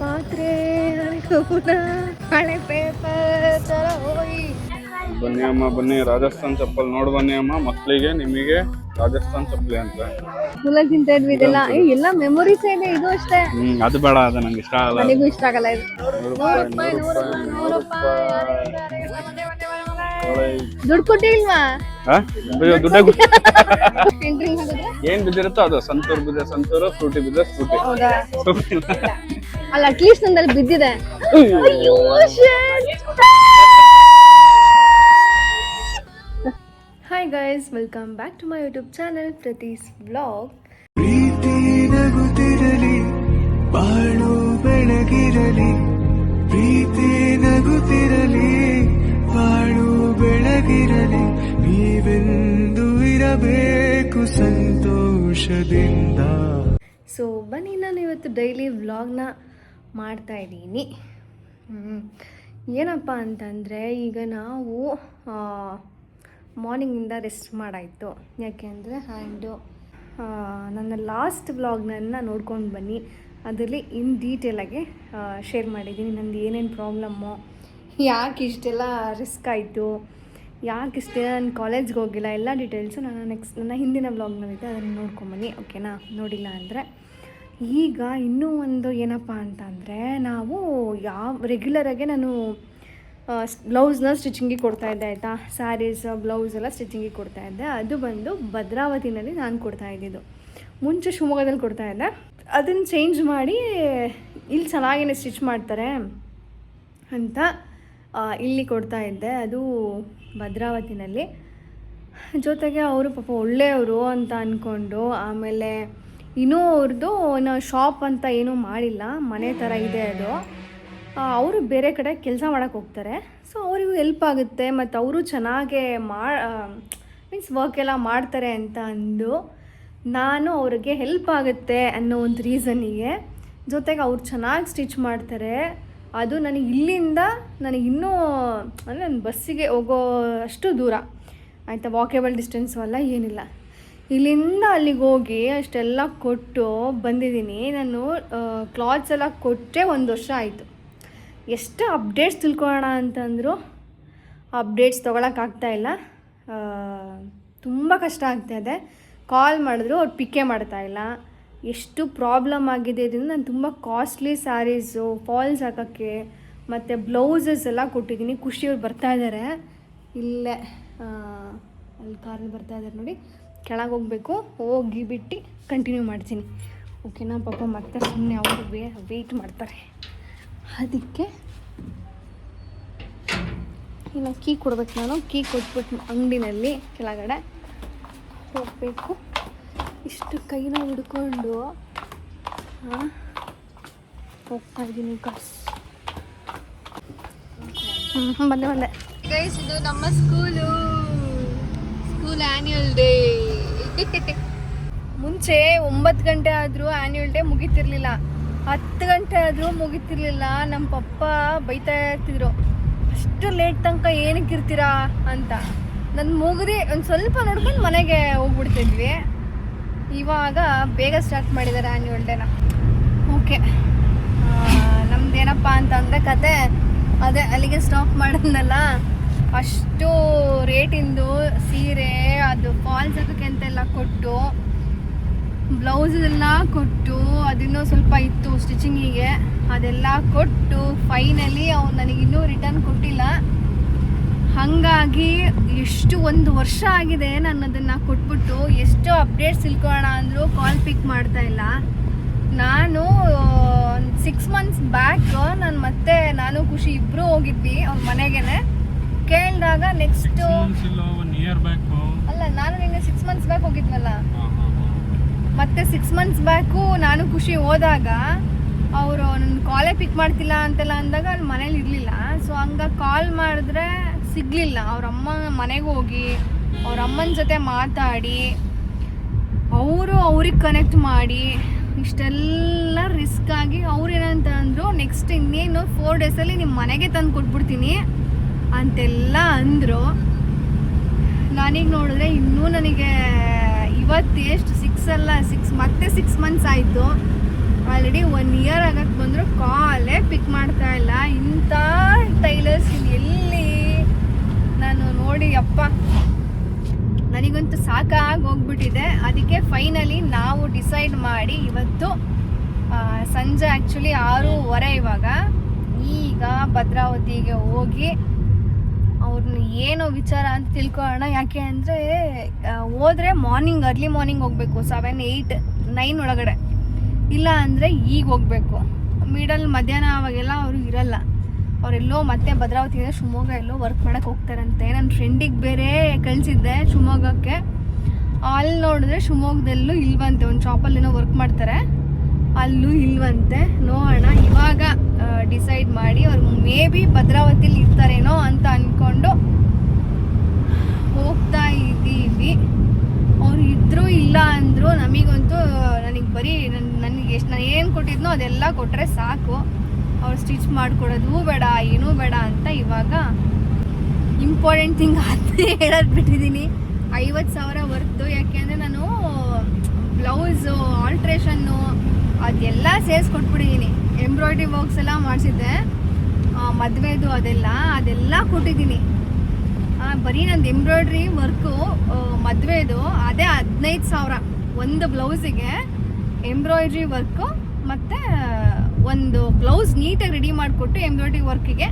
ಪಾತ್ರೆ ಹಳೆ ಪೇಪರ್ ತರ ಹೋಗಿ. ಬನ್ನಿ ಅಮ್ಮ ಬನ್ನಿ, ರಾಜಸ್ಥಾನ್ ಚಪ್ಪಲ್ ನೋಡ್ ಬನ್ನಿ ಅಮ್ಮ. ಮಕ್ಕಳಿಗೆ ನಿಮಗೆ ರಾಜಸ್ಥಾನ್ ಚಪ್ಪಲಿ ಅಂತ ಸ್ಕೂಲಲ್ಲಿ ತಿಂತಾ ಇದ್ವಿ ಇದೆಲ್ಲ. ಎಲ್ಲ ಮೆಮೊರೀಸ್ ಇದೆ. ಇದು ಅಷ್ಟೇ. ಅದು ಬೇಡ, ಅದು ನಂಗೆ ಇಷ್ಟ ಆಗಲ್ಲ. ನನಗೂ ಇಷ್ಟ ಆಗಲ್ಲ ಇದು. 100 ರೂಪಾಯಿ. ದುಡ್ಡು ಕೊಟ್ಟಿಲ್ವಾ? ಏನ್ ಬಿದ್ದಿರುತ್ತೋ ಅದು. ಸಂತೂರ್ ಬಿದ್ದೆ ಸಂತೂರು, ಫ್ರೂಟಿ ಬಿದ್ದೆ ಫ್ರೂಟಿ. ಅಲ್ಲ, ಅಟ್ಲೀಸ್ಟ್ ನಂದಲ್ಲಿ ಬಿದ್ದಿದೆ. Hi guys, welcome back to my YouTube channel Preethi's vlog. ಪ್ರೀತಿ ನಗುತ್ತಿರಲಿ, ಬಾಳು ಬೆಳಗಿರಲಿ. ಪ್ರೀತಿ ನಗುತ್ತಿರಲಿ, ಬಾಳು ಬೆಳಗಿರಲಿ. ನೀವೆಂದು ಇರಬೇಕು ಸಂತೋಷದಿಂದ. ಸೊ ಬನ್ನಿ, ನಾನು ಇವತ್ತು ಡೈಲಿ ವ್ಲಾಗ್ನ ಮಾಡ್ತಾ ಇದ್ದೀನಿ. ಏನಪ್ಪ ಅಂತಂದರೆ, ಈಗ ನಾವು ಮಾರ್ನಿಂಗಿಂದ ರೆಸ್ಟ್ ಮಾಡಾಯಿತು. ಯಾಕೆ ಅಂದರೆ ನನ್ನ ಲಾಸ್ಟ್ ವ್ಲಾಗ್ನನ್ನು ನೋಡ್ಕೊಂಡು ಬನ್ನಿ. ಅದರಲ್ಲಿ ಇನ್ ಡೀಟೇಲಾಗಿ ಶೇರ್ ಮಾಡಿದ್ದೀನಿ. ನಂದು ಏನೇನು ಪ್ರಾಬ್ಲಮ್ಮು, ಯಾಕೆ ಇಷ್ಟೆಲ್ಲ ರಿಸ್ಕ್ ಆಯಿತು, ಯಾಕೆ ಇಷ್ಟೇ ನಾನು ಕಾಲೇಜ್ಗೆ ಹೋಗಿಲ್ಲ, ಎಲ್ಲ ಡೀಟೇಲ್ಸು ನನ್ನ ಹಿಂದಿನ ವ್ಲಾಗ್ನಲ್ಲಿದೆ. ಅದನ್ನು ನೋಡ್ಕೊಂಬನ್ನಿ, ಓಕೆನಾ? ನೋಡಿಲ್ಲ ಅಂದರೆ. ಈಗ ಇನ್ನೂ ಒಂದು ಏನಪ್ಪ ಅಂತಂದರೆ, ನಾವು ರೆಗ್ಯುಲರಾಗೆ ನಾನು ಬ್ಲೌಸ್ನ ಸ್ಟಿಚಿಂಗಿಗೆ ಕೊಡ್ತಾಯಿದ್ದೆ, ಆಯಿತಾ? ಸ್ಯಾರೀಸ್, ಬ್ಲೌಸ್ ಎಲ್ಲ ಸ್ಟಿಚಿಂಗಿಗೆ ಕೊಡ್ತಾಯಿದ್ದೆ. ಅದು ಬಂದು ಭದ್ರಾವತಿನಲ್ಲಿ ನಾನು ಕೊಡ್ತಾಯಿದ್ದಿದ್ದು. ಮುಂಚೆ ಶಿವಮೊಗ್ಗದಲ್ಲಿ ಕೊಡ್ತಾಯಿದ್ದೆ. ಅದನ್ನು ಚೇಂಜ್ ಮಾಡಿ ಇಲ್ಲಿ ಚೆನ್ನಾಗೇ ಸ್ಟಿಚ್ ಮಾಡ್ತಾರೆ ಅಂತ ಇಲ್ಲಿ ಕೊಡ್ತಾಯಿದ್ದೆ. ಅದು ಭದ್ರಾವತಿನಲ್ಲಿ. ಜೊತೆಗೆ ಅವರು ಪಾಪ ಒಳ್ಳೆಯವರು ಅಂತ ಅಂದ್ಕೊಂಡು, ಆಮೇಲೆ ಇನ್ನೂ ಅವ್ರದ್ದು ಶಾಪ್ ಅಂತ ಏನೂ ಮಾಡಿಲ್ಲ, ಮನೆ ಥರ ಇದೆ ಅದು. ಅವರು ಬೇರೆ ಕಡೆ ಕೆಲಸ ಮಾಡೋಕ್ಕೆ ಹೋಗ್ತಾರೆ. ಸೊ ಅವರಿಗೂ ಹೆಲ್ಪ್ ಆಗುತ್ತೆ, ಮತ್ತು ಅವರು ಚೆನ್ನಾಗೇ ಮೀನ್ಸ್ ವರ್ಕ್ ಎಲ್ಲ ಮಾಡ್ತಾರೆ ಅಂತ ಅಂದು ನಾನು ಅವ್ರಿಗೆ ಹೆಲ್ಪ್ ಆಗುತ್ತೆ ಅನ್ನೋ ಒಂದು ರೀಸನ್ನಿಗೆ, ಜೊತೆಗೆ ಅವ್ರು ಚೆನ್ನಾಗಿ ಸ್ಟಿಚ್ ಮಾಡ್ತಾರೆ. ಅದು ನನಗೆ ಇಲ್ಲಿಂದ ಇನ್ನೂ ಅಂದರೆ ನನ್ನ ಬಸ್ಸಿಗೆ ಹೋಗೋ ಅಷ್ಟು ದೂರ, ಆಯಿತಾ? ವಾಕೇಬಲ್ ಡಿಸ್ಟೆನ್ಸು ಅಲ್ಲ, ಏನಿಲ್ಲ. ಇಲ್ಲಿಂದ ಅಲ್ಲಿಗೆ ಹೋಗಿ ಅಷ್ಟೆಲ್ಲ ಕೊಟ್ಟು ಬಂದಿದ್ದೀನಿ. ನಾನು ಕ್ಲಾತ್ಸ್ ಎಲ್ಲ ಕೊಟ್ಟರೆ 1 ವರ್ಷ ಆಯಿತು. ಎಷ್ಟು ಅಪ್ಡೇಟ್ಸ್ ತಿಳ್ಕೊಳ್ಳೋಣ ಅಂತಂದರೂ ಅಪ್ಡೇಟ್ಸ್ ತೊಗೊಳಕ್ಕಾಗ್ತಾಯಿಲ್ಲ. ತುಂಬ ಕಷ್ಟ ಆಗ್ತಾಯಿದೆ. ಕಾಲ್ ಮಾಡಿದ್ರು ಅವ್ರು ಪಿಕ್ಕೇ ಮಾಡ್ತಾಯಿಲ್ಲ. ಎಷ್ಟು ಪ್ರಾಬ್ಲಮ್ ಆಗಿದೆ ಇದರಿಂದ. ನಾನು ತುಂಬ ಕಾಸ್ಟ್ಲಿ ಸ್ಯಾರೀಸು, ಫಾಲ್ಸ್ ಹಾಕೋಕ್ಕೆ ಮತ್ತು ಬ್ಲೌಸಸ್ ಎಲ್ಲ ಕೊಟ್ಟಿದ್ದೀನಿ. ಖುಷಿಯವ್ರು ಬರ್ತಾಯಿದ್ದಾರೆ, ಇಲ್ಲೇ ಅಲ್ಲಿ ಕಾರಲ್ಲಿ ಬರ್ತಾಯಿದ್ದಾರೆ ನೋಡಿ. ಕೆಳಗೆ ಹೋಗಬೇಕು, ಹೋಗಿಬಿಟ್ಟು ಕಂಟಿನ್ಯೂ ಮಾಡ್ತೀನಿ, ಓಕೆನಾ? ಪಾಪ ಮತ್ತೆ ಸುಮ್ಮನೆ ಅವರು ವೆಯ್ಟ್ ಮಾಡ್ತಾರೆ. ಅದಕ್ಕೆ ಇನ್ನು ಕೀ ಕೊಡ್ಬೇಕು. ನಾನು ಕೀ ಕೊಟ್ಬಿಟ್ಟು ಅಂಗಡಿನಲ್ಲಿ ಕೆಳಗಡೆ ಹೋಗಬೇಕು. ಇಷ್ಟು ಕೈನ ಹಿಡ್ಕೊಂಡು ಹೋಗ್ತಾ ಇದ್ದೀನಿ ಗೈಸ್. ಬಂದೆ ಗೈಸ್. ಇದು ನಮ್ಮ ಸ್ಕೂಲ್ ಆ್ಯನ್ಯುವಲ್ ಡೇ. ಮುಂಚೆ 9 ಗಂಟೆ ಆದರೂ ಆ್ಯನ್ಯುವಲ್ ಡೇ ಮುಗೀತಿರ್ಲಿಲ್ಲ, 10 ಗಂಟೆ ಆದರೂ ಮುಗೀತಿರ್ಲಿಲ್ಲ. ನಮ್ಮ ಪಪ್ಪ ಬೈತಾ ಇರ್ತಿದ್ರು, ಅಷ್ಟು ಲೇಟ್ ತನಕ ಏನಕ್ಕೆ ಇರ್ತೀರಾ ಅಂತ. ನನ್ನ ಮುಗಿದು ಒಂದು ಸ್ವಲ್ಪ ನೋಡ್ಕೊಂಡು ಮನೆಗೆ ಹೋಗ್ಬಿಡ್ತಿದ್ವಿ. ಇವಾಗ ಬೇಗ ಸ್ಟಾರ್ಟ್ ಮಾಡಿದ್ದಾರೆ ಆ್ಯನ್ಯುವಲ್ ಡೇನ. ಓಕೆ, ನಮ್ದೇನಪ್ಪ ಅಂತಂದರೆ ಕತೆ ಅದೇ ಅಲ್ಲಿಗೆ ಸ್ಟಾಪ್ ಮಾಡಿದ್ನಲ್ಲ. ಅಷ್ಟು ರೇಟಿಂದು ಸೀರೆ, ಅದು ಫಾಲ್ಸ್ ಹಾಕೋಕ್ಕೆ ಅಂತೆಲ್ಲ ಕೊಟ್ಟು, ಬ್ಲೌಸ್ ಎಲ್ಲ ಕೊಟ್ಟು, ಅದಿನ್ನೂ ಸ್ವಲ್ಪ ಇತ್ತು ಸ್ಟಿಚಿಂಗಿಗೆ, ಅದೆಲ್ಲ ಕೊಟ್ಟು ಫೈನಲಿ ಅವ್ನು ನನಗಿನ್ನೂ ರಿಟರ್ನ್ ಕೊಟ್ಟಿಲ್ಲ. ಹಾಗಾಗಿ ಎಷ್ಟು 1 ವರ್ಷ ಆಗಿದೆ ನಾನು ಅದನ್ನು ಕೊಟ್ಬಿಟ್ಟು. ಎಷ್ಟು ಅಪ್ಡೇಟ್ಸ್ ತಿಳ್ಕೊಳ್ಳೋಣ ಅಂದರೂ ಕಾಲ್ ಪಿಕ್ ಮಾಡ್ತಾಯಿಲ್ಲ. ನಾನು 6 ಮಂತ್ಸ್ ಬ್ಯಾಕ್ ನಾನು ಖುಷಿ ಇಬ್ಬರು ಹೋಗಿದ್ವಿ ಅವ್ರ ಮನೆಗೇನೆ. ಕೇಳಿದಾಗ ನೆಕ್ಸ್ಟು ಅಲ್ಲ, ನಾನು ನಿನ್ನೆ 6 ಮಂತ್ಸ್ ಬ್ಯಾಕ್ ಹೋಗಿದ್ವಲ್ಲ, ಮತ್ತೆ 6 ಮಂತ್ಸ್ ಬ್ಯಾಕು ನಾನು ಖುಷಿ ಹೋದಾಗ ಅವರು ನನ್ನ ಕಾಲೇ ಪಿಕ್ ಮಾಡ್ತಿಲ್ಲ ಅಂತೆಲ್ಲ ಅಂದಾಗ ಅಲ್ಲಿ ಮನೇಲಿ ಇರಲಿಲ್ಲ. ಸೊ ಹಂಗಾಗಿ ಕಾಲ್ ಮಾಡಿದ್ರೆ ಸಿಗಲಿಲ್ಲ. ಅವ್ರಮ್ಮ ಮನೆಗೆ ಹೋಗಿ ಅವ್ರ ಅಮ್ಮನ ಜೊತೆ ಮಾತಾಡಿ ಅವ್ರಿಗೆ ಕನೆಕ್ಟ್ ಮಾಡಿ ಇಷ್ಟೆಲ್ಲ ರಿಸ್ಕ್ ಆಗಿ ಅವ್ರು ಏನಂತ ಅಂದರು, ನೆಕ್ಸ್ಟ್ ಇನ್ನೇನು 4 ಡೇಸಲ್ಲಿ ನಿಮ್ಮ ಮನೆಗೆ ತಂದು ಕೊಟ್ಬಿಡ್ತೀನಿ ಅಂತೆಲ್ಲ ಅಂದರು. ನಾನೀಗ ನೋಡಿದ್ರೆ ಇನ್ನೂ ನನಗೆ ಇವತ್ತು ಎಷ್ಟು 6 ಮಂತ್ಸ್ ಆಯಿತು. ಆಲ್ರೆಡಿ 1 ಇಯರ್ ಆಗಕ್ಕೆ ಬಂದರೂ ನನಗಂತೂ ಸಾಕಾಗಿ ಹೋಗ್ಬಿಟ್ಟಿದೆ. ಅದಕ್ಕೆ ಫೈನಲಿ ನಾವು ಡಿಸೈಡ್ ಮಾಡಿ ಇವತ್ತು ಸಂಜೆ ಆ್ಯಕ್ಚುಲಿ 6:30 ಇವಾಗ, ಈಗ ಭದ್ರಾವತಿಗೆ ಹೋಗಿ ಅವ್ರನ್ನ ಏನೋ ವಿಚಾರ ಅಂತ ತಿಳ್ಕೊಳ್ಳೋಣ. ಯಾಕೆ ಅಂದರೆ ಹೋದರೆ ಅರ್ಲಿ ಮಾರ್ನಿಂಗ್ ಹೋಗಬೇಕು, 7, 8, 9 ಒಳಗಡೆ. ಇಲ್ಲ ಅಂದರೆ ಈಗ ಹೋಗಬೇಕು. ಮಧ್ಯಾಹ್ನ ಅವಾಗೆಲ್ಲ ಅವರು ಇರಲ್ಲ. ಅವರೆಲ್ಲೋ ಮತ್ತೆ ಭದ್ರಾವತಿಯಿಂದ ಶಿವಮೊಗ್ಗ ಎಲ್ಲೋ ವರ್ಕ್ ಮಾಡೋಕ್ಕೆ ಹೋಗ್ತಾರಂತೆ. ನನ್ನ ಫ್ರೆಂಡಿಗೆ ಬೇರೆ ಕಳಿಸಿದ್ದೆ ಶಿವಮೊಗ್ಗಕ್ಕೆ. ಅಲ್ಲಿ ನೋಡಿದ್ರೆ ಶಿವಮೊಗ್ಗದಲ್ಲೂ ಇಲ್ವಂತೆ, ಒಂದು ಶಾಪಲ್ಲಿ ಏನೋ ವರ್ಕ್ ಮಾಡ್ತಾರೆ, ಅಲ್ಲೂ ಇಲ್ವಂತೆ. ನೋಡೋಣ, ಇವಾಗ ಡಿಸೈಡ್ ಮಾಡಿ ಅವ್ರು ಮೇ ಬಿ ಭದ್ರಾವತಿಲಿ ಇರ್ತಾರೇನೋ ಅಂತ ಅಂದ್ಕೊಂಡು ಹೋಗ್ತಾ ಇದ್ದೀವಿ. ಅವ್ರು ಇದ್ದರೂ ಇಲ್ಲ ಅಂದರು ನಮಗಂತೂ ನನಗೆ ಬರೀ ನನಗೆ ಎಷ್ಟು ನಾನು ಏನು ಕೊಟ್ಟಿದ್ನೋ ಅದೆಲ್ಲ ಕೊಟ್ಟರೆ ಸಾಕು. ಅವ್ರು ಸ್ಟಿಚ್ ಮಾಡಿಕೊಡೋದು ಬೇಡ, ಏನೂ ಬೇಡ ಅಂತ ಇವಾಗ ಇಂಪಾರ್ಟೆಂಟ್ ಥಿಂಗ್ ಅದನ್ನೇ ಹೇಳೋದು ಬಿಟ್ಟಿದ್ದೀನಿ. 50,000 ವರ್ತು. ಯಾಕೆಂದರೆ ನಾನು ಬ್ಲೌಸು ಆಲ್ಟ್ರೇಷನ್ನು ಅದೆಲ್ಲ ಸೇರಿಸ್ಕೊಟ್ಬಿಟ್ಟಿದ್ದೀನಿ. ಎಂಬ್ರಾಯ್ಡ್ರಿ ವರ್ಕ್ಸ್ ಎಲ್ಲ ಮಾಡಿಸಿದ್ದೆ, ಮದುವೆದು ಅದೆಲ್ಲ ಕೊಟ್ಟಿದ್ದೀನಿ. ಬರೀ ನಂದು ಎಂಬ್ರಾಯ್ಡ್ರಿ ವರ್ಕು ಮದುವೆದು ಅದೇ 15,000 ಒಂದು ಬ್ಲೌಸಿಗೆ. ಎಂಬ್ರಾಯ್ಡ್ರಿ ವರ್ಕು ಮತ್ತು ಒಂದು ಬ್ಲೌಸ್ ನೀಟಾಗಿ ರೆಡಿ ಮಾಡಿಕೊಟ್ಟು ಎಂಬ್ರಾಯ್ಡ್ರಿ ವರ್ಕಿಗೆ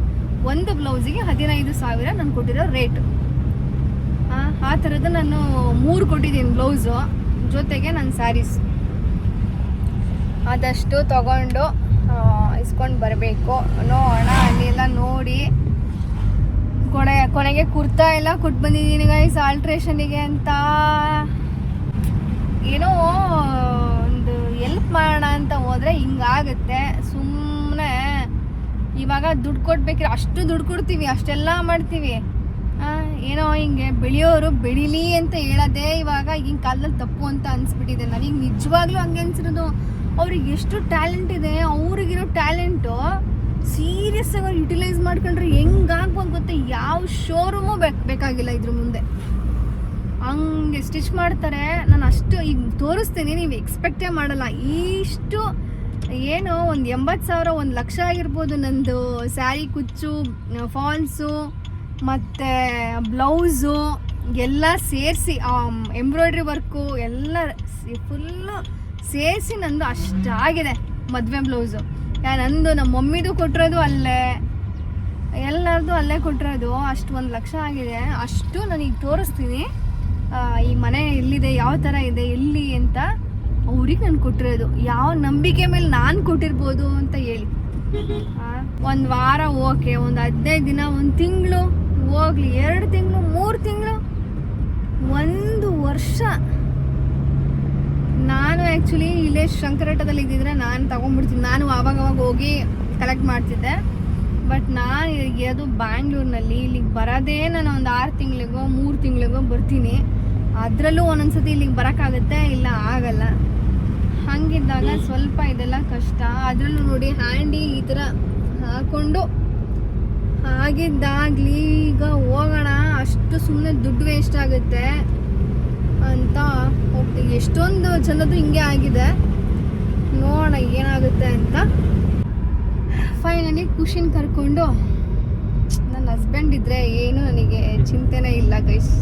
ಒಂದು ಬ್ಲೌಸಿಗೆ 15,000 ನಾನು ಕೊಟ್ಟಿರೋ ರೇಟು. ಆ ಥರದ್ದು ನಾನು 3 ಕೊಟ್ಟಿದ್ದೀನಿ ಬ್ಲೌಸು, ಜೊತೆಗೆ ನನ್ನ ಸ್ಯಾರೀಸ್. ಆದಷ್ಟು ತಗೊಂಡು ಇಸ್ಕೊಂಡು ಬರಬೇಕು. ನೋಡೋಣ, ಅಲ್ಲೆಲ್ಲ ನೋಡಿ ಕೊನೆಗೆ ಕುರ್ತಾ ಎಲ್ಲ ಕೊಟ್ಟು ಬಂದಿದ್ದೀನಿ ಗೈಸ್ ಆಲ್ಟ್ರೇಷನಿಗೆ ಅಂತ. ಏನೋ ಒಂದು ಎಲ್ಪ್ ಮಾಡೋಣ ಅಂತ ಹೋದರೆ ಹಿಂಗಾಗುತ್ತೆ. ಸುಮ್ಮನೆ ಇವಾಗ ದುಡ್ಡು ಕೊಡ್ಬೇಕ್ರೆ ಅಷ್ಟು ದುಡ್ಡು ಕೊಡ್ತೀವಿ, ಅಷ್ಟೆಲ್ಲ ಮಾಡ್ತೀವಿ. ಏನೋ ಹಿಂಗೆ ಬೆಳೆಯೋರು ಬೆಳೀಲಿ ಅಂತ ಹೇಳೋದೇ ಇವಾಗ ಈಗಿನ ಕಾಲದಲ್ಲಿ ತಪ್ಪು ಅಂತ ಅನಿಸ್ಬಿಟ್ಟಿದೆ. ನನಗೆ ನಿಜವಾಗ್ಲೂ ಹಂಗೆ ಅನ್ಸಿರೋದು. ಅವ್ರಿಗೆ ಎಷ್ಟು ಟ್ಯಾಲೆಂಟ್ ಇದೆ, ಅವ್ರಿಗಿರೋ ಟ್ಯಾಲೆಂಟು ಸೀರಿಯಸ್ ಆಗಿ ಯುಟಿಲೈಸ್ ಮಾಡ್ಕೊಂಡ್ರೆ ಹೆಂಗಾಗ್ಬೋದು ಗೊತ್ತೆ. ಯಾವ ಶೋರೂಮು ಬೇಕಾಗಿಲ್ಲ ಇದ್ರ ಮುಂದೆ. ಹಂಗೆ ಸ್ಟಿಚ್ ಮಾಡ್ತಾರೆ. ನಾನು ಅಷ್ಟು ಈಗ ತೋರಿಸ್ತೀನಿ, ನೀವು ಎಕ್ಸ್ಪೆಕ್ಟೇ ಮಾಡಲ್ಲ. ಇಷ್ಟು ಏನೋ ಒಂದು 80,000 1 ಲಕ್ಷ ಆಗಿರ್ಬೋದು ನಂದು ಸ್ಯಾರಿ ಕುಚ್ಚು, ಫಾಲ್ಸು ಮತ್ತು ಬ್ಲೌಸು ಎಲ್ಲ ಸೇರಿಸಿ, ಎಂಬ್ರಾಯ್ಡ್ರಿ ವರ್ಕು ಎಲ್ಲ ಫುಲ್ಲು ಸೇರಿಸಿ ನಂದು ಅಷ್ಟಾಗಿದೆ ಮದುವೆ ಬ್ಲೌಸು. ನಂದು ನಮ್ಮ ಮಮ್ಮಿದು ಕೊಟ್ಟಿರೋದು ಅಲ್ಲೇ, ಎಲ್ಲರದು ಅಲ್ಲೇ ಕೊಟ್ಟಿರೋದು. ಅಷ್ಟು 1 ಲಕ್ಷ ಆಗಿದೆ. ಅಷ್ಟು ನಾನೀಗ ತೋರಿಸ್ತೀನಿ. ಈ ಮನೆ ಎಲ್ಲಿದೆ, ಯಾವ ಥರ ಇದೆ, ಎಲ್ಲಿ ಅಂತ ಅವ್ರಿಗೆ ನಾನು ಕೊಟ್ಟಿರೋದು. ಯಾವ ನಂಬಿಕೆ ಮೇಲೆ ನಾನು ಕೊಟ್ಟಿರ್ಬೋದು ಅಂತ ಹೇಳಿ. 1 ವಾರ ಓಕೆ, ಒಂದು 15 ದಿನ, 1 ತಿಂಗಳು ಹೋಗ್ಲಿ, 2 ತಿಂಗಳು, 3 ತಿಂಗಳು, 1 ವರ್ಷ. ನಾನು ಆ್ಯಕ್ಚುಲಿ ಇಲ್ಲೇ ಶಂಕರಘಟ್ಟದಲ್ಲಿ ಇದ್ದಿದ್ರೆ ನಾನು ತೊಗೊಂಡ್ಬಿಡ್ತೀನಿ. ನಾನು ಆವಾಗವಾಗ ಹೋಗಿ ಕಲೆಕ್ಟ್ ಮಾಡ್ತಿದ್ದೆ. ಬಟ್ ನಾನು ಇರೋದು ಬ್ಯಾಂಗ್ಳೂರಿನಲ್ಲಿ. ಇಲ್ಲಿಗೆ ಬರೋದೇ ನಾನು ಒಂದು 6 ತಿಂಗಳಿಗೋ 3 ತಿಂಗಳಿಗೋ ಬರ್ತೀನಿ. ಅದರಲ್ಲೂ ಒಂದೊಂದ್ಸತಿ ಇಲ್ಲಿಗೆ ಬರೋಕ್ಕಾಗುತ್ತೆ, ಇಲ್ಲ ಆಗಲ್ಲ. ಹಾಗಿದ್ದಾಗ ಸ್ವಲ್ಪ ಇದೆಲ್ಲ ಕಷ್ಟ. ಅದರಲ್ಲೂ ನೋಡಿ ಹ್ಯಾಂಡಿ ಈ ಥರ ಹಾಕ್ಕೊಂಡು ಆಗಿದ್ದಾಗಲಿ ಈಗ ಹೋಗೋಣ, ಅಷ್ಟು ಸುಮ್ಮನೆ ದುಡ್ಡು ವೇಸ್ಟ್ ಆಗುತ್ತೆ ಅಂತ ಹೋಗ್ತೀವಿ. ಎಷ್ಟೊಂದು ಜನದ್ದು ಹಿಂಗೆ ಆಗಿದೆ. ನೋಡೋಣ ಏನಾಗುತ್ತೆ ಅಂತ. ಫೈನಲಿ ಖುಷಿನ ಕರ್ಕೊಂಡು, ನನ್ನ ಹಸ್ಬೆಂಡ್ ಇದ್ದರೆ ಏನು ನನಗೆ ಚಿಂತೆನೇ ಇಲ್ಲ ಗೈಸ್.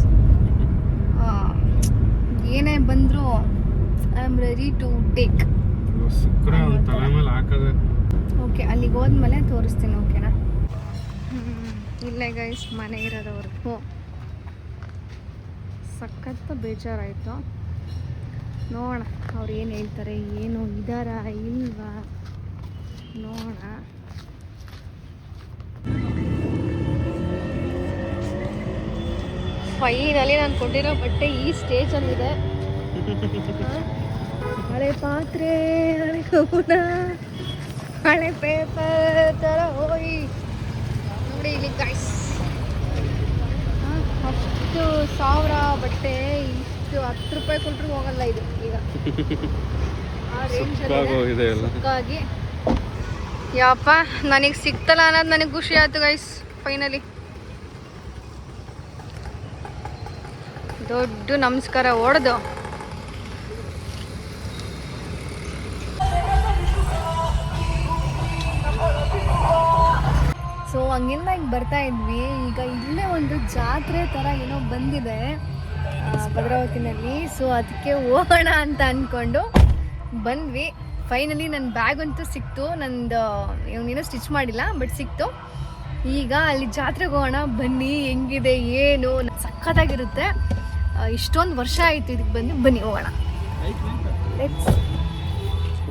ಏನೇ ಬಂದರೂ I am ready to take. Okay, ಅಲ್ಲಿಗೆ ಹೋದ್ಮೇಲೆ ತೋರಿಸ್ತೀನಿ. ಓಕೆನಾ? ಇಲ್ಲೇ ಗೈಸ್ ಮನೆ ಇರೋದವ್ರಿಗೂ ಸಖತ್ತು ಬೇಜಾರಾಯಿತು. ನೋಡೋಣ ಅವ್ರು ಏನು ಹೇಳ್ತಾರೆ, ಏನು ಇದ್ದಾರಾ ಇಲ್ವಾ ನೋಡೋಣ. ಫೈನಲಿ ನಾನು ಕೊಟ್ಟಿರೋ ಬಟ್ಟೆ ಈ ಸ್ಟೇಜಲ್ಲಿದೆ. ಹಳೆ ಪಾತ್ರೆ, ಹಳೆ ಕೌನ, ಹಳೆ ಪೇಪರ್ ಥರ ಹೋಗಿ ನೋಡಿ ಇಲ್ಲಿ ಗೈಸ್. 10,000 ಬಟ್ಟೆ, ಇಷ್ಟು 10 ರೂಪಾಯಿ ಕೊಟ್ಟರು ಹೋಗಲ್ಲ ಇದು ಈಗ. ಆ ರೇಂಜಲ್ಲಿ ಯಪ್ಪ ನನಗೆ ಸಿಕ್ತಲ್ಲ ಅನ್ನೋದು ನನಗೆ ಖುಷಿ ಆಯ್ತು ಗೈಸ್. ಫೈನಲಿ ದೊಡ್ಡ ನಮಸ್ಕಾರ ಹೊಡೆದು ಸೊ ಹಂಗಿಂದ ಹಿಂಗೆ ಬರ್ತಾ ಇದ್ವಿ. ಈಗ ಇಲ್ಲೇ ಒಂದು ಜಾತ್ರೆ ಥರ ಏನೋ ಬಂದಿದೆ. ಭದ್ರಾವತಿನಲ್ಲಿ. ಸೊ ಅದಕ್ಕೆ ಹೋಗೋಣ ಅಂತ ಅಂದ್ಕೊಂಡು ಬಂದ್ವಿ. ಫೈನಲಿ ನನ್ನ ಬ್ಯಾಗ್ ಅಂತೂ ಸಿಕ್ತು. ನಂದು ಇವನೇನೋ ಸ್ಟಿಚ್ ಮಾಡಿಲ್ಲ, ಬಟ್ ಸಿಕ್ತು. ಈಗ ಅಲ್ಲಿ ಜಾತ್ರೆಗೆ ಹೋಗೋಣ ಬನ್ನಿ, ಹೆಂಗಿದೆ ಏನು, ಸಖತ್ತಾಗಿರುತ್ತೆ. ಇಷ್ಟೊಂದು ವರ್ಷ ಆಯಿತು ಇದಕ್ಕೆ ಬಂದು. ಬನ್ನಿ ಹೋಗೋಣ,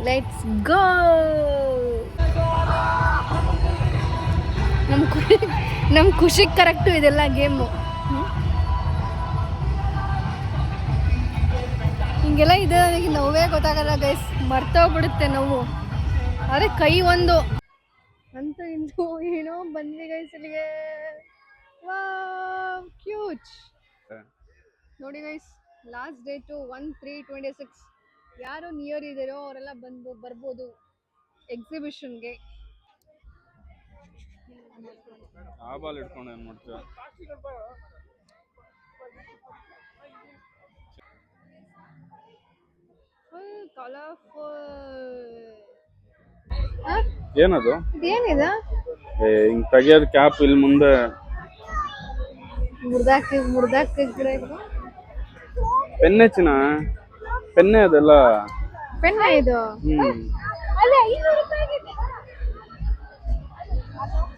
ಲೆಟ್ಸ್ ಗೋ. ನಮ್ಮ ಖುಷಿಗೆ ಕರೆಕ್ಟು ಇದೆಲ್ಲ ಗೇಮು. ಹಿಂಗೆಲ್ಲ ಇದೆ, ನನಗೆ ನೋವೇ ಗೊತ್ತಾಗಲ್ಲ ಗೈಸ್, ಮರ್ತೋಗ್ಬಿಡುತ್ತೆ ನೋವು. ಆದರೆ ಕೈ ಒಂದು ಅಂತ ಇಂದು ಏನೋ ಬಂದ್ವಿ ಗೈಸ್ ಇಲ್ಲಿಗೆ. ಕ್ಯೂಟ್ ನೋಡಿ ಗೈಸ್. Last date 1/3/26. ಯಾರು ನಿಯರ್ ಇದ್ದಾರೋ ಅವರೆಲ್ಲ ಬರ್ಬೋದು ಎಕ್ಸಿಬಿಷನ್ಗೆ. ಆ ಬಾಲ್ ಇಟ್ಕೊಂಡು ಏನು ಮಾಡ್ತೀಯ? Full colourful. ಏನದು? ಇದೇನಿದೆ? ಹಿಂಗ್ ತೆಗಿಯೋದು ಕ್ಯಾಪ್ ಇಲ್ಲಿ ಮುಂದೆ ಮುರ್ದಾಕಿ ಪೆನ್ನೆ ಚಿನ್ನ, ಪೆನ್ನೆ ಅದೆಲ್ಲ ಪೆನ್ನ ಇದು.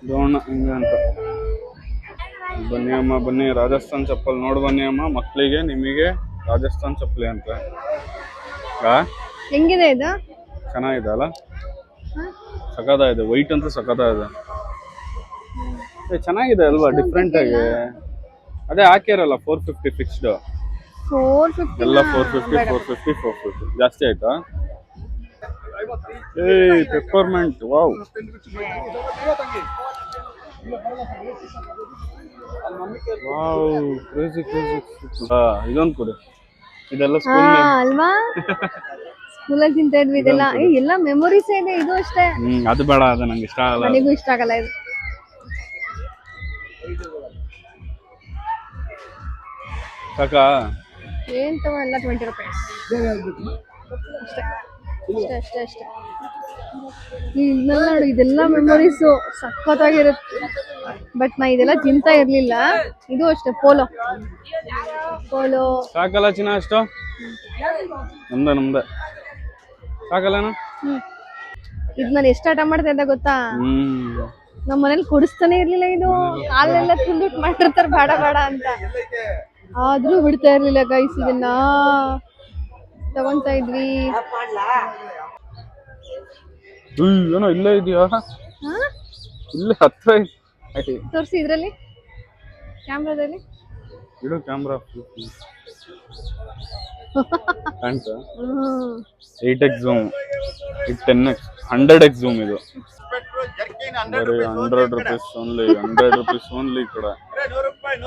ದೋಣ ಹಿಂಗೆ ಅಂತ. ಬನ್ನಿ ಅಮ್ಮ ಬನ್ನಿ, ರಾಜಸ್ಥಾನ್ ಚಪ್ಪಲ್ ನೋಡಿ ಬನ್ನಿ ಅಮ್ಮ. ಮಕ್ಕಳಿಗೆ ನಿಮಗೆ ರಾಜಸ್ಥಾನ್ ಚಪ್ಪಲಿ ಅಂತ. ಹೆಂಗಿದೆ ಇದು? ಚೆನ್ನಾಗಿದೆ ಅಲ್ಲ, ಸಖತ್ತಾಗಿದೆ. ವೈಟ್ ಅಂತೂ ಸಖತ್ತಾಗಿದೆ. ಚೆನ್ನಾಗಿದೆ ಅಲ್ವಾ, ಡಿಫ್ರೆಂಟ್ ಆಗಿ. ಅದೇ ಹಾಕ್ಯಾರಲ್ಲ 450 ಫಿಕ್ಸ್ಡ್. 450 ಎಲ್ಲ 450 ಜಾಸ್ತಿ ಆಯ್ತಾ? Peppermint, wow. Wow, crazy. ಇದೊಂದು ಕೊಡಿ. ಇದೆಲ್ಲ ಅಲ್ವಾ, ಸ್ಕೂಲಲ್ಲಿ ತಿಂತಾ ಇದ್ವಿ ಇದೆಲ್ಲ. ಎಲ್ಲ ಮೆಮೊರೀಸ್ ಇದೆ. ಇದು ಅಷ್ಟೇ. ಅದು ಬೇಡ, ಅದು ನಂಗೆ ಇಷ್ಟ ಆಗಲ್ಲ. ನನಗೂ ಇಷ್ಟ ಆಗಲ್ಲ ಇದು. ಸಾಕಾ? ಏನ್ ತಗೋ, ಎಲ್ಲ 20 ರೂಪಾಯಿ ಅಷ್ಟೇ. ನೋಡು, ಇದೆಲ್ಲ ಮೆಮೊರೀಸು ಸಖತ್ತಾಗಿರುತ್ತೆ. ಬಟ್ ನಾ ಇದೆಲ್ಲ ತಿಂತಾ ಇರ್ಲಿಲ್ಲ. ಇದು ಅಷ್ಟೇ, ಪೋಲೋ ಸಾಕಲ್ಲ ಚಿನ್ನ? ಅಷ್ಟು ನಮ್ದೆ ಸಾಕಲ್ಲನ? ಇದು ನಾನು ಎಷ್ಟು ಆಟ ಮಾಡ್ತಾ ಇದ್ದೆ ಗೊತ್ತಾ? ನಮ್ಮ ಮನೇಲಿ ಕೊಡಿಸ್ತಾನೆ ಇರ್ಲಿಲ್ಲ. ಇದು ಹಾಲೆಲ್ಲ ತುಂಬಿಟ್ಟು ಮಾಡಿರ್ತಾರೆ ಬೇಡ ಅಂತ, ಆದ್ರೂ ಬಿಡ್ತಾ ಇರ್ಲಿಲ್ಲ ಗೈಸ್. ಇದನ್ನ ತಗೊಂತಾ ಇದ್ವಿ. ಏನೋ ಇಲ್ಲೇ ಇದೆಯಾ? ಇಲ್ಲೇ ಹತ್ರ ತೋರಿಸಿ ಇದ್ರಲ್ಲಿ, ಕ್ಯಾಮ್ರಾದಲ್ಲಿ ಇಡು. ಕ್ಯಾಮ್ರಾ ಕಾಣ್ತಾ? 8x zoom, 10x, 100x zoom. ಇದು ಬರೀ 100 ರೂಪೀಸ್ ಓನ್ಲಿ. 100 rupees only. ಈ ಕಡೆ 100 ರೂಪಾಯಿ.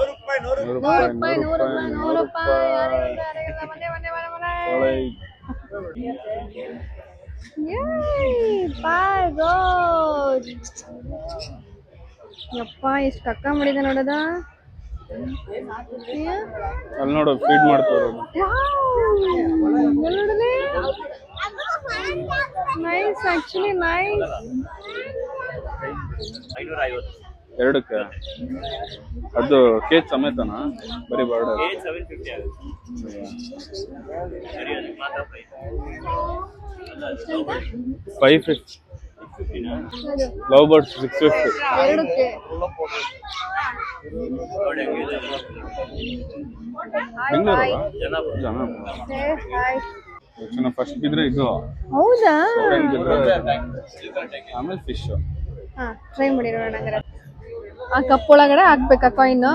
ಯಪ್ಪ, ಎಷ್ಟು ಕಕ್ಕ ಮಾಡಿದೆ ನೋಡದ. ಅಲ್ಲಿ ನೋಡು, ಫೀಡ್ ಮಾಡ್ತಾರೆ. Nice, actually nice. 2ಕ್ಕೆ ಅದು ಕೇಜ್ ಸಮೇತನಾ? ಬರೀ ಬರ್ಡ್ 550. Love bird 650. 2ಕ್ಕೆ ಜನ ಫಸ್ಟ್ ಬಿದ್ರೆ ಇದು. ಹೌದಾ? ಆಮೇಲೆ ಫಿಶ್. ಟ್ರೈ ಮಾಡಿ ನೋಡೋಣ. ಆ ಕಪ್ ಒಳಗಡೆ ಹಾಕ್ಬೇಕಾ ಕಾಯಿನ್?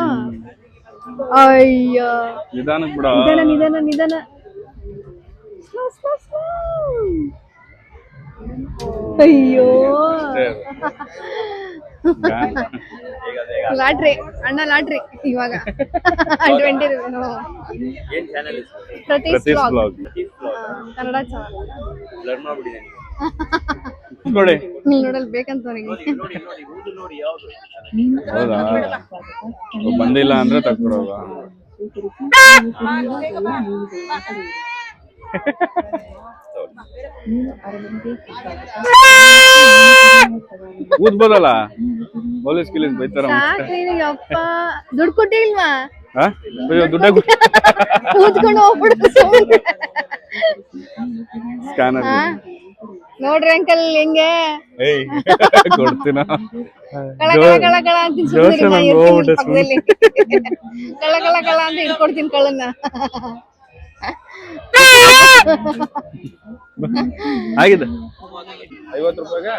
ಅಯ್ಯೋ, ನಿಧಾನಕ್ಕೆ ಬಿಡ. ನಿಧಾನ. ಅಯ್ಯೋ, ಲಾಟ್ರಿ ಅಣ್ಣ, ಲಾಟ್ರಿ ಇವಾಗ 20 ಪ್ರತೀಶ್ ಬ್ಲಾಗ್ ಕನ್ನಡ ಚಾನಲ್ ನೋಡಿ. ನೋಡಲ್ ಬೇಕಂತ ಅವನಿಗೆ. ಹೌದಾ? ಬಂದಿಲ್ಲ ಅಂದ್ರೆ ತಕ್ಕೊಡೋಗ. ಊದ್ಬೋದಲ್ಲ, ಪೊಲೀಸ್ ಗಿಲೀಸ್ ಬೈತಾರ. ಅಪ್ಪ ದುಡ್ಡು ಕೊಟ್ಟಿಲ್ವಾ? ಅಯ್ಯೋ ದುಡ್ಡ ಕೂತ್ಕೊಂಡು ಹೋಗ್ಬಿಡು ಸುಮ್ನೆ. ಸ್ಕ್ಯಾನರ್ ನೋಡ್ರಿ ಅಂಕಲ್ ಹೆಂಗೆ ಏಯ್ ಕೊಡ್ತೀನ ಕಳ ಕಳ ಕಳ ಕಳ ಅಂತ ಸುಮ್ನಿರಿ, ನಾ ಇರ್ತೀನಿ ಪಕ್ಕದಲ್ಲಿ. ಕಳ ಕಳ ಕಳ ಅಂತ ಇಟ್ಕೊಡ್ತೀನಿ ಕಳ್ಳನ್ನ. ಆಗಿದೆ 50 ರೂಪಾಯಿಗೆ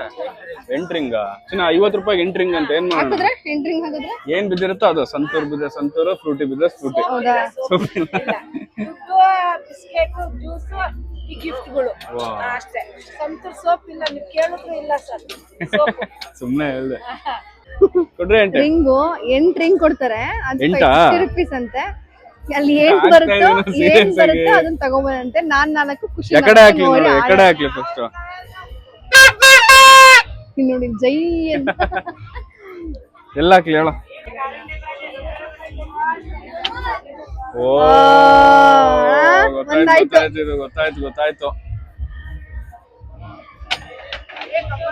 ಎಂಟ್ರಿಂಗ ಚಿನ್ನ 50 ರೂಪಾಯಿಗೆ ಎಂಟ್ರಿಂಗ್ ಅಂತ ಏನ್ ಮಾಡೋಣ? ಹಾಕಿದ್ರೆ ಎಂಟ್ರಿಂಗ್ ಹಾಕಿದ್ರೆ ಏನ್ ಬಿದ್ದಿರುತ್ತೋ ಅದು. ಸಂತೂರ್ ಬಿದ್ರೆ ಸಂತೂರು, ಫ್ರೂಟಿ ಬಿದ್ರೆ ಫ್ರೂಟಿ. ಹೌದಾ? ಬಿಸ್ಕೆಟ್ ಜ್ಯೂಸ್ ಈ ಗಿಫ್ಟ್ಗಳು ಅಷ್ಟೇ. ಸಂತೂರ್ ಸೋಪ್ ಇಲ್ಲ, ನೀವು ಕೇಳಿದ್ರು ಇಲ್ಲ ಸರ್. ಸುಮ್ನೆ ಹೇಳ್ದೆ. ಕೊಡ್ರಿ ಎಂಟೆ ರಿಂಗು 8 ರಿಂಗ್ ಕೊಡ್ತಾರೆ, ಅದು ಎಂಟಾ? 50 rupees ಅಂತೆ. ಅಲ್ಲಿ ಏನ್ ಬರುತ್ತೋ ಅದನ್ನ ತಗೊಂಬರಂತೆ. ನಾನ್ 4 ಖುಷಿ ಎಕಡೆ ಹಾಕ್ಲಿ ನೋಡಿ, ಎಕಡೆ ಹಾಕ್ಲಿ ಫಸ್ಟ್ ನೋಡಿ ಜೈ ಅಂತ. ಎಲ್ಲ ಹಾಕ್ಲಿ ಹೇಳ. ಓ ಗೊತ್ತಾಯ್ತು.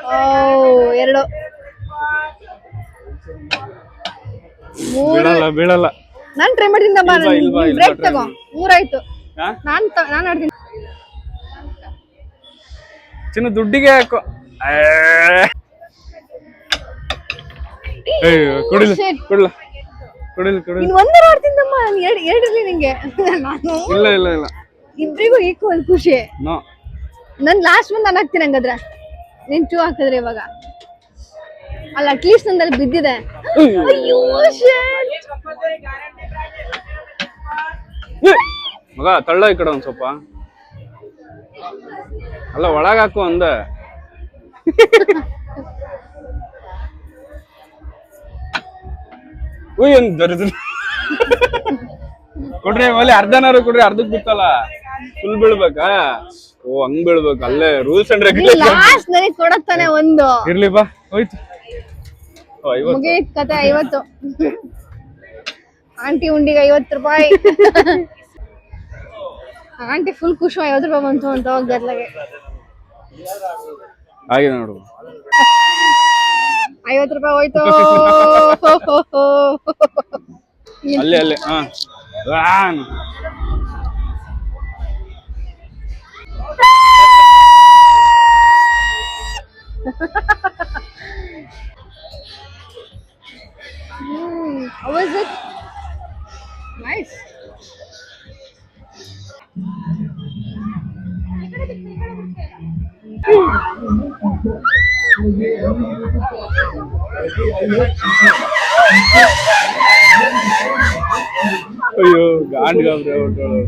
ಓ 2 3 ಬೀಳಲ್ಲ. ನಾನ್ ಟ್ರೈ ಮಾಡ್ತೀನಿ. ಬ್ರೇಕ್ ತಗೋ. 3 ಆಯ್ತು. ನಾನ್ ಆಡ್ತೀನಿ. ಚಿನ್ನ ದುಡ್ಡಿಗೆ ಹಾಕೋ. ಕೊಡಿಲ್ಲ. ಇನ್ ಒಂದರ ಆಡ್ತೀನಮ್ಮ. 2 ಇರ್ಲಿ ನಿಂಗೆ. ನಾನು ಇಲ್ಲ ಇಬ್ರಿಗೂ ಈಕ್ವಲ್ ಖುಷಿ. ನೋ ನನ್ ಲಾಸ್ಟ್ ಒಂದ್ ನಾನು ಹಾಕ್ತೀನಿ ಹಂಗಾದ್ರೆ. ನೀನ್ 2 ಹಾಕಿದ್ರೆ ಇವಾಗ ಅಲ್ಲ, ಅಟ್ಲೀಸ್ಟ್ ನಂದಲ್ಲಿ ಬಿದ್ದಿದೆ. ಅಯ್ಯೋ shit. ಮಗ ತಳ್ಳ ಈ ಕಡೆ ಒಂದ್ ಸ್ವಲ್ಪ. ಅಲ್ಲ ಒಳಗ ಹಾಕು ಅಂದೆ. ಏನ್ ದರಿದ್ರ. ಕೊಡ್ರಿ ಒಲೆ ಅರ್ಧನಾರು ಕೊಡ್ರಿ. ಅರ್ಧಕ್ ಬಿತ್ತಲ್ಲ, ಫುಲ್ ಬೀಳ್ಬೇಕಾ? ಓ ಹಂಗ್ ಬೀಳ್ಬೇಕು. ಅಲ್ಲೇ ರೂಲ್ಸ್ ಅಂಡ್ ರೆಗ್ಯುಲೇಷನ್. ಲಾಸ್ಟ್ ನನಗೆ ಕೊಡತ್ತಾನೆ ಒಂದು. ಇರ್ಲಿ ಬಾ, ಹೋಯ್ತು. ಮುಗೀತ್ ಕತೆ. 50 ಆಂಟಿ ಉಂಡಿಗೆ 50 ರೂಪಾಯಿ. ಆಂಟಿ ಫುಲ್ ಖುಷಿ. 50 ರೂಪಾಯಿ ಬಂತು ಅಂತ ಗದ್ಲಾಗೆ. ಆಗಿದೆ ನೋಡು. 50 ರೂಪಾಯಿ ಹೋಯ್ತು. ಅಲ್ಲೇ ಹಾ. How was it? Nice. ಅಯ್ಯೋ ಗಾಂಡ್ ಗಾಬ್ರಿ ಹೊಟ್ಟೋಳು.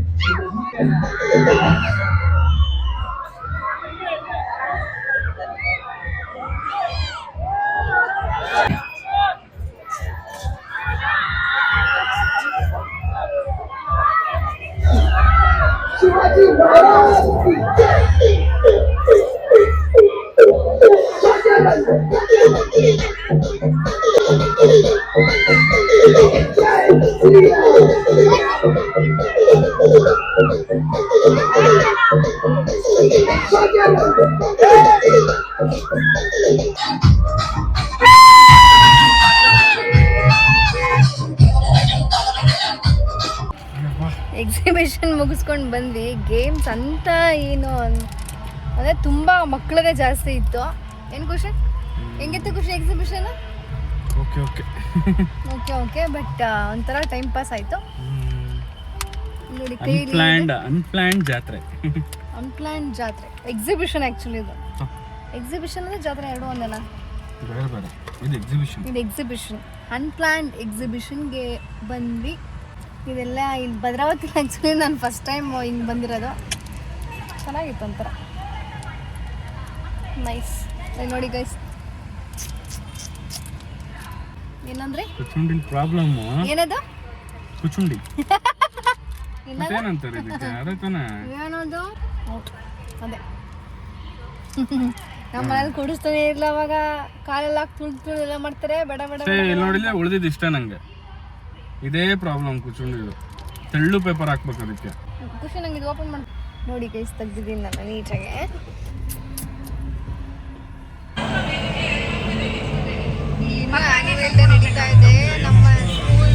ಎಕ್ಸಿಬಿಷನ್ ಮುಗಿಸ್ಕೊಂಡು ಬಂದ್ವಿ. ಗೇಮ್ಸ್ ಅಂತ ಏನು ಅಂದರೆ ತುಂಬ ಮಕ್ಕಳದೇ ಜಾಸ್ತಿ ಇತ್ತು. ಏನು ಖುಷಿ? ಹೆಂಗಿತ್ತು ಖುಷಿ ಎಕ್ಸಿಬಿಷನ್? ಓಕೆ ಬಟ್ ಒಂಥರ ಟೈಮ್ ಪಾಸ್ ಆಯಿತು. ನೋಡಿ ಅನ್ಪ್ಲಾನ್ಡ್ ಜಾತ್ರೆ. ಎಕ್ಸಿಬಿಷನ್ ಆ್ಯಕ್ಚುಲಿ ಇದು. ಎಕ್ಸಿಬಿಷನ್ ಅಂದರೆ ಜಾತ್ರೆ ಎರಡು ಒಂದೇನಾ? ಇದು ಎಕ್ಸಿಬಿಷನ್. ಅನ್ಪ್ಲಾನ್ಡ್ ಎಕ್ಸಿಬಿಷನ್ಗೆ ಬಂದ್ವಿ. ಇದೆಲ್ಲ ಇಲ್ಲಿ ಭದ್ರಾವತಿ. ಆ್ಯಕ್ಚುಲಿ ನಾನು ಫಸ್ಟ್ ಟೈಮ್ ಹಿಂಗೆ ಬಂದಿರೋದು. ಚೆನ್ನಾಗಿತ್ತು ಒಂಥರ ನೈಸ್. ನೋಡಿ ಗೈಸ್, ಏನಂದ್ರೆ ಕುಚುಂಡಿ ಪ್ರಾಬ್ಲಮ್. ಏನದು ಕುಚುಂಡಿ? ಏನದು ಅದೇ ನಮ್ಮ ಮನೇಲಿ ಕುಡಿಸ್ತಾನೆ ಇರಲಿಲ್ಲ. ಅವಾಗ ಕಾಲೆಲ್ಲ ತುಳಿದು ಎಲ್ಲ ಮಾಡ್ತಾರೆ. ಬೇಡ ನೋಡಿಲ್ಲ, ಉಳಿದಿದ್ದು ಇಷ್ಟ ನಂಗೆ. ಇದೇ ಪ್ರಾಬ್ಲಮ್ ಕುಚುಂಡಿದು. ತೆಳ್ಳು ಪೇಪರ್ ಹಾಕ್ಬೇಕು ಅದಕ್ಕೆ. ಖುಷಿ ನಂಗೆ ಇದು ಓಪನ್ ಮಾಡಿ ನೋಡಿ ಗೈಸ್, ತೆಗ್ದಿದ್ದೀನಿ ನಾನು ನೀಟಾಗಿ. ನಡೀತಾ ಇದೆ ನಮ್ಮ ಸ್ಕೂಲ್.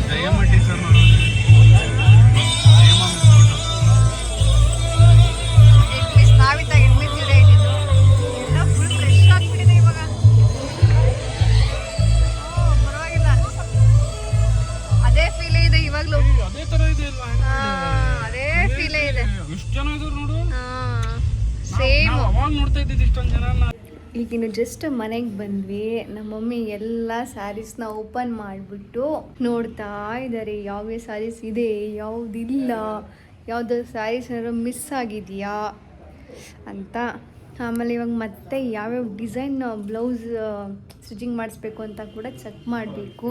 ಈಗಿನ್ನು ಜಸ್ಟ್ ಮನೆಗೆ ಬಂದ್ವಿ. ನಮ್ಮ ಮಮ್ಮಿ ಎಲ್ಲ ಸ್ಯಾರೀಸ್ನ ಓಪನ್ ಮಾಡಿಬಿಟ್ಟು ನೋಡ್ತಾ ಇದ್ದಾರೆ ಯಾವ್ಯಾವ ಸ್ಯಾರೀಸ್ ಇದೆ, ಯಾವುದಿಲ್ಲ, ಯಾವುದಾದ್ರು ಸ್ಯಾರೀಸ್ ಏನಾದ್ರು ಮಿಸ್ ಆಗಿದೆಯಾ ಅಂತ. ಆಮೇಲೆ ಇವಾಗ ಮತ್ತೆ ಯಾವ್ಯಾವ ಡಿಸೈನ್ ಬ್ಲೌಸ್ ಸ್ಟಿಚಿಂಗ್ ಮಾಡಿಸ್ಬೇಕು ಅಂತ ಕೂಡ ಚೆಕ್ ಮಾಡಬೇಕು.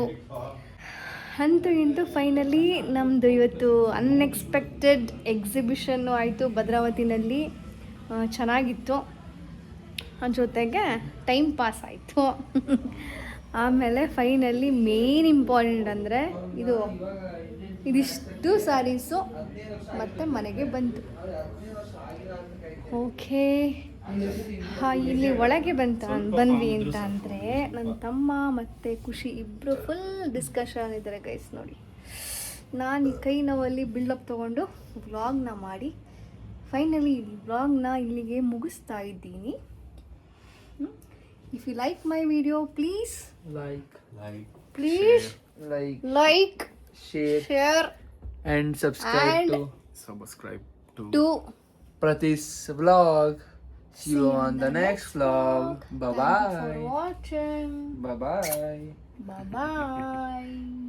ಅಂತೂ ಇಂತೂ ಫೈನಲಿ ನಮ್ಮದು ಇವತ್ತು ಅನ್ಎಕ್ಸ್ಪೆಕ್ಟೆಡ್ ಎಕ್ಸಿಬಿಷನ್ನು ಆಯಿತು ಭದ್ರಾವತಿನಲ್ಲಿ. ಚೆನ್ನಾಗಿತ್ತು, ಜೊತೆಗೆ ಟೈಮ್ ಪಾಸ್ ಆಯಿತು. ಆಮೇಲೆ ಫೈನಲಿ ಮೇನ್ ಇಂಪಾರ್ಟೆಂಟ್ ಅಂದರೆ ಇದಿಷ್ಟು ಸ್ಯಾರೀಸು ಮತ್ತೆ ಮನೆಗೆ ಬಂತು. ಓಕೆ, ಇಲ್ಲಿ ಒಳಗೆ ಬಂದ್ವಿ ಅಂತ ಅಂದರೆ ನನ್ನ ತಮ್ಮ ಮತ್ತು ಖುಷಿ ಇಬ್ಬರು ಫುಲ್ ಡಿಸ್ಕಷನ್ ಇದ್ದಾರೆ ಗೈಸ್. ನೋಡಿ, ನಾನು ಈ ಕೈ ನೋವಲ್ಲಿ ಬಿಲ್ಡಪ್ ತೊಗೊಂಡು ವ್ಲಾಗ್ನ ಮಾಡಿ ಫೈನಲಿ ಈ ವ್ಲಾಗ್ನ ಇಲ್ಲಿಗೆ ಮುಗಿಸ್ತಾ ಇದ್ದೀನಿ. If you like my video please like share and subscribe And- to to Pratis vlog. See you on the next vlog. Bye Thank you for bye. watching. Bye bye. Bye bye.